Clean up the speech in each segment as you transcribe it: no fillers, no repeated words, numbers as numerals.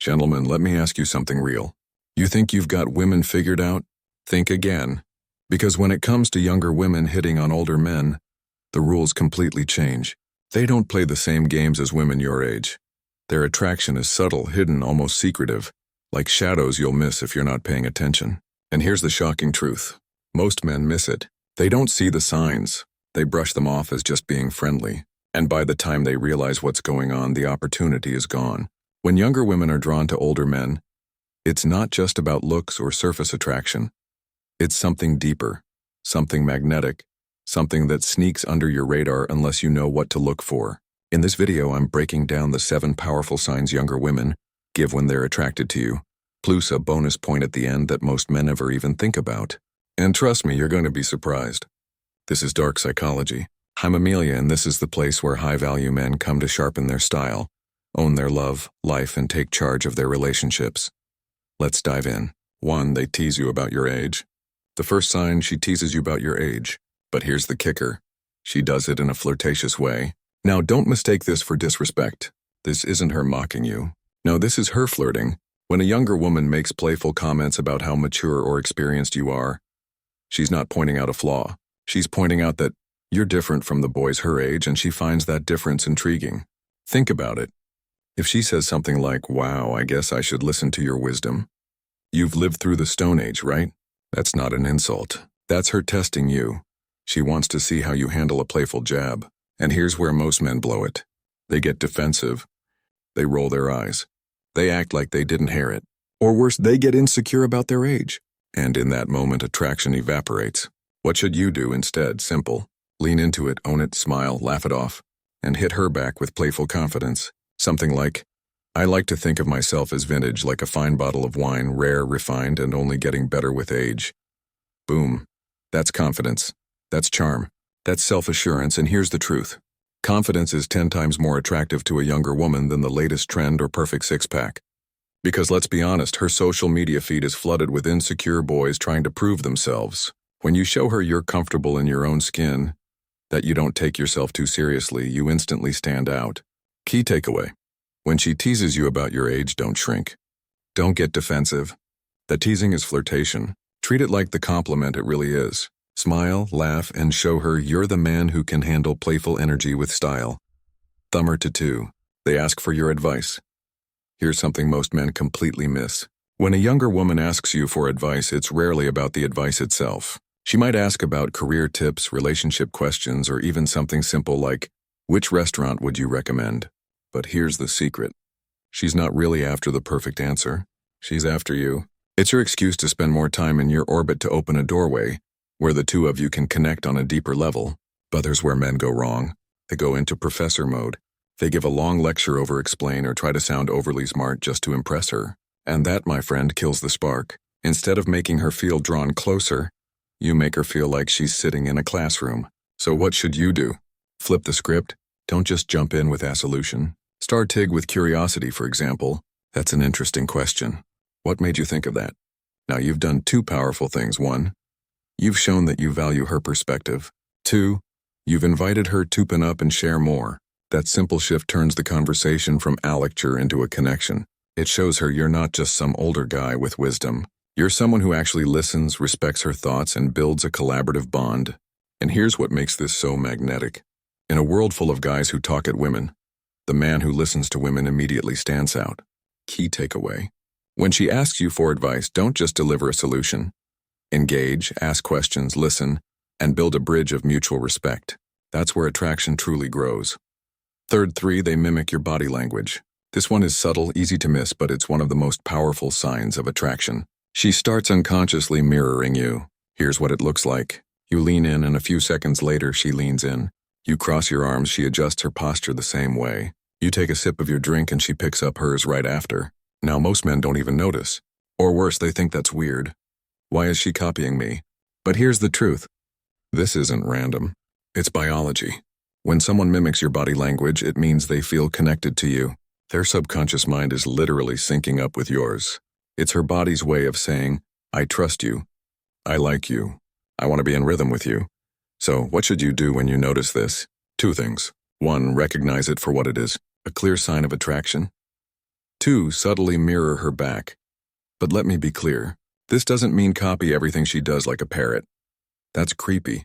Gentlemen, let me ask you something real. You think you've got women figured out? Think again. Because when it comes to younger women hitting on older men, the rules completely change. They don't play the same games as women your age. Their attraction is subtle, hidden, almost secretive, like shadows you'll miss if you're not paying attention. And here's the shocking truth. Most men miss it. They don't see the signs. They brush them off as just being friendly. And by the time they realize what's going on, the opportunity is gone. When younger women are drawn to older men, it's not just about looks or surface attraction. It's something deeper, something magnetic, something that sneaks under your radar unless you know what to look for. In this video, I'm breaking down the 7 powerful signs younger women give when they're attracted to you, plus a bonus point at the end that most men never even think about. And trust me, you're going to be surprised. This is Dark Psychology. I'm Amelia, and this is the place where high-value men come to sharpen their style, own their love, life, and take charge of their relationships. Let's dive in. 1. They tease you about your age. The first sign, she teases you about your age. But here's the kicker. She does it in a flirtatious way. Now, don't mistake this for disrespect. This isn't her mocking you. No, this is her flirting. When a younger woman makes playful comments about how mature or experienced you are, she's not pointing out a flaw. She's pointing out that you're different from the boys her age, and she finds that difference intriguing. Think about it. If she says something like, "Wow, I guess I should listen to your wisdom. You've lived through the Stone Age, right?" That's not an insult. That's her testing you. She wants to see how you handle a playful jab. And here's where most men blow it. They get defensive. They roll their eyes. They act like they didn't hear it. Or worse, they get insecure about their age. And in that moment, attraction evaporates. What should you do instead? Simple. Lean into it, own it, smile, laugh it off, and hit her back with playful confidence. Something like, "I like to think of myself as vintage, like a fine bottle of wine, rare, refined, and only getting better with age." Boom. That's confidence. That's charm. That's self-assurance, and here's the truth. Confidence is 10 times more attractive to a younger woman than the latest trend or perfect six-pack. Because let's be honest, her social media feed is flooded with insecure boys trying to prove themselves. When you show her you're comfortable in your own skin, that you don't take yourself too seriously, you instantly stand out. Key takeaway. When she teases you about your age, don't shrink. Don't get defensive. The teasing is flirtation. Treat it like the compliment it really is. Smile, laugh, and show her you're the man who can handle playful energy with style. Thumber to 2. They ask for your advice. Here's something most men completely miss. When a younger woman asks you for advice, it's rarely about the advice itself. She might ask about career tips, relationship questions, or even something simple like, "Which restaurant would you recommend?" But here's the secret. She's not really after the perfect answer. She's after you. It's her excuse to spend more time in your orbit, to open a doorway where the two of you can connect on a deeper level. But there's where men go wrong. They go into professor mode. They give a long lecture, over-explain, or try to sound overly smart just to impress her. And that, my friend, kills the spark. Instead of making her feel drawn closer, you make her feel like she's sitting in a classroom. So what should you do? Flip the script. Don't just jump in with a solution. Start TIG with curiosity, for example. That's an interesting question. What made you think of that? Now you've done 2 powerful things. 1, you've shown that you value her perspective. 2, you've invited her to open up and share more. That simple shift turns the conversation from a lecture into a connection. It shows her you're not just some older guy with wisdom. You're someone who actually listens, respects her thoughts, and builds a collaborative bond. And here's what makes this so magnetic. In a world full of guys who talk at women, the man who listens to women immediately stands out. Key takeaway. When she asks you for advice, don't just deliver a solution. Engage, ask questions, listen, and build a bridge of mutual respect. That's where attraction truly grows. 3, they mimic your body language. This one is subtle, easy to miss, but it's one of the most powerful signs of attraction. She starts unconsciously mirroring you. Here's what it looks like. You lean in, and a few seconds later, she leans in. You cross your arms, she adjusts her posture the same way. You take a sip of your drink, and she picks up hers right after. Now, most men don't even notice. Or worse, they think that's weird. Why is she copying me? But here's the truth. This isn't random. It's biology. When someone mimics your body language, it means they feel connected to you. Their subconscious mind is literally syncing up with yours. It's her body's way of saying, "I trust you. I like you. I want to be in rhythm with you." So, what should you do when you notice this? 2 things. 1, recognize it for what it is, a clear sign of attraction. 2. Subtly mirror her back. But let me be clear. This doesn't mean copy everything she does like a parrot. That's creepy.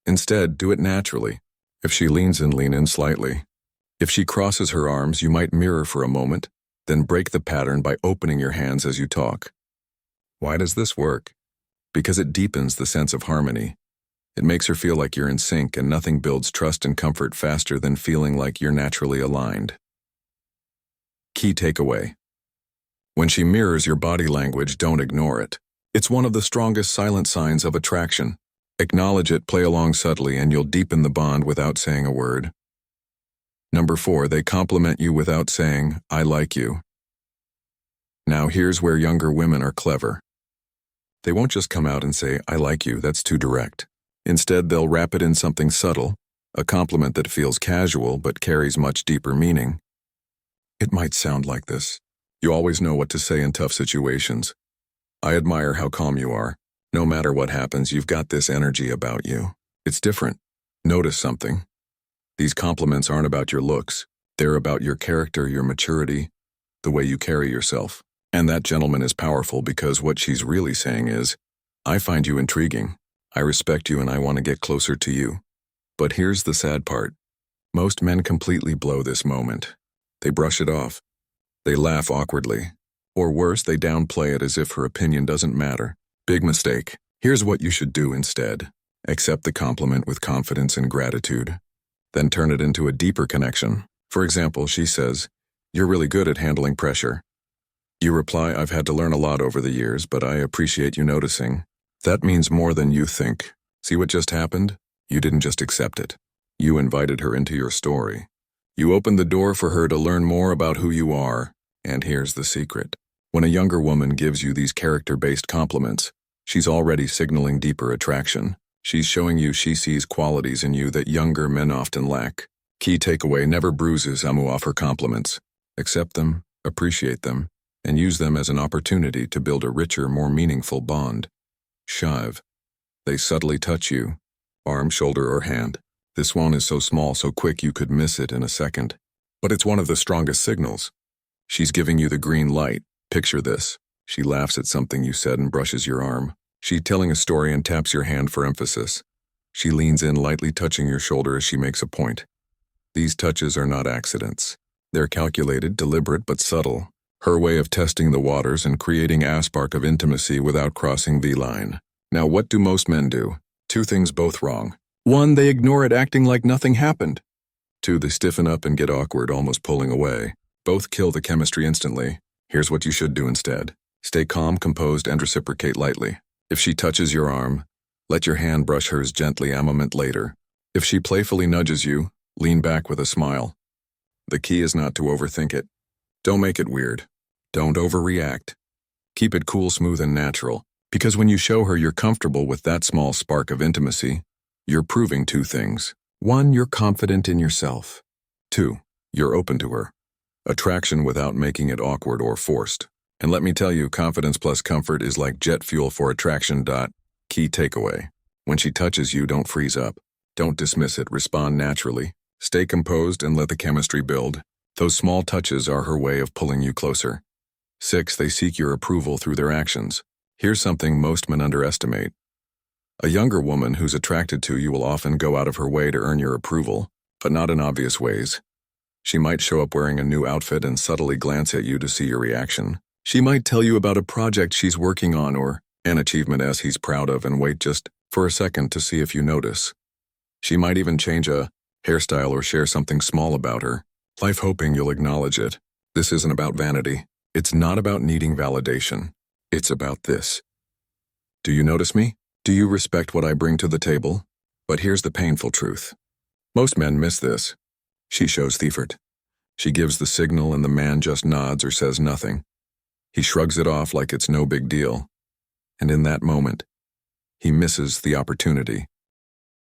Instead, do it naturally. If she leans in, lean in slightly. If she crosses her arms, you might mirror for a moment, then break the pattern by opening your hands as you talk. Why does this work? Because it deepens the sense of harmony. It makes her feel like you're in sync, and nothing builds trust and comfort faster than feeling like you're naturally aligned. Key takeaway. When she mirrors your body language, don't ignore it. It's one of the strongest silent signs of attraction. Acknowledge it, play along subtly, and you'll deepen the bond without saying a word. Number 4, they compliment you without saying, "I like you." Now here's where younger women are clever. They won't just come out and say, "I like you," that's too direct. Instead, they'll wrap it in something subtle, a compliment that feels casual but carries much deeper meaning. It might sound like this. You always know what to say in tough situations. I admire how calm you are. No matter what happens, you've got this energy about you. It's different. Notice something. These compliments aren't about your looks. They're about your character, your maturity, the way you carry yourself. And that gentleman is powerful because what she's really saying is, "I find you intriguing. I respect you and I want to get closer to you." But here's the sad part. Most men completely blow this moment. They brush it off. They laugh awkwardly. Or worse, they downplay it as if her opinion doesn't matter. Big mistake. Here's what you should do instead. Accept the compliment with confidence and gratitude. Then turn it into a deeper connection. For example, she says, "You're really good at handling pressure." You reply, "I've had to learn a lot over the years, but I appreciate you noticing." That means more than you think. See what just happened? You didn't just accept it. You invited her into your story. You opened the door for her to learn more about who you are. And here's the secret. When a younger woman gives you these character-based compliments, she's already signaling deeper attraction. She's showing you she sees qualities in you that younger men often lack. Key takeaway: never bruises Amu off her compliments. Accept them, appreciate them, and use them as an opportunity to build a richer, more meaningful bond. Shive. They subtly touch you. Arm, shoulder, or hand. This one is so small, so quick you could miss it in a second. But it's one of the strongest signals. She's giving you the green light. Picture this. She laughs at something you said and brushes your arm. She's telling a story and taps your hand for emphasis. She leans in, lightly touching your shoulder as she makes a point. These touches are not accidents. They're calculated, deliberate, but subtle. Her way of testing the waters and creating a spark of intimacy without crossing the line. Now, what do most men do? 2 things, both wrong. 1, they ignore it, acting like nothing happened. 2, they stiffen up and get awkward, almost pulling away. Both kill the chemistry instantly. Here's what you should do instead. Stay calm, composed, and reciprocate lightly. If she touches your arm, let your hand brush hers gently a moment later. If she playfully nudges you, lean back with a smile. The key is not to overthink it. Don't make it weird. Don't overreact. Keep it cool, smooth, and natural. Because when you show her you're comfortable with that small spark of intimacy, you're proving 2 things. 1, you're confident in yourself. 2, you're open to her. Attraction without making it awkward or forced. And let me tell you, confidence plus comfort is like jet fuel for attraction. Key takeaway. When she touches you, don't freeze up. Don't dismiss it, respond naturally. Stay composed and let the chemistry build. Those small touches are her way of pulling you closer. 6, they seek your approval through their actions. Here's something most men underestimate. A younger woman who's attracted to you will often go out of her way to earn your approval, but not in obvious ways. She might show up wearing a new outfit and subtly glance at you to see your reaction. She might tell you about a project she's working on or an achievement as he's proud of and wait just for a second to see if you notice. She might even change a hairstyle or share something small about her, life hoping you'll acknowledge it. This isn't about vanity. It's not about needing validation. It's about this. Do you notice me? Do you respect what I bring to the table? But here's the painful truth. Most men miss this. She shows effort. She gives the signal and the man just nods or says nothing. He shrugs it off like it's no big deal. And in that moment, he misses the opportunity.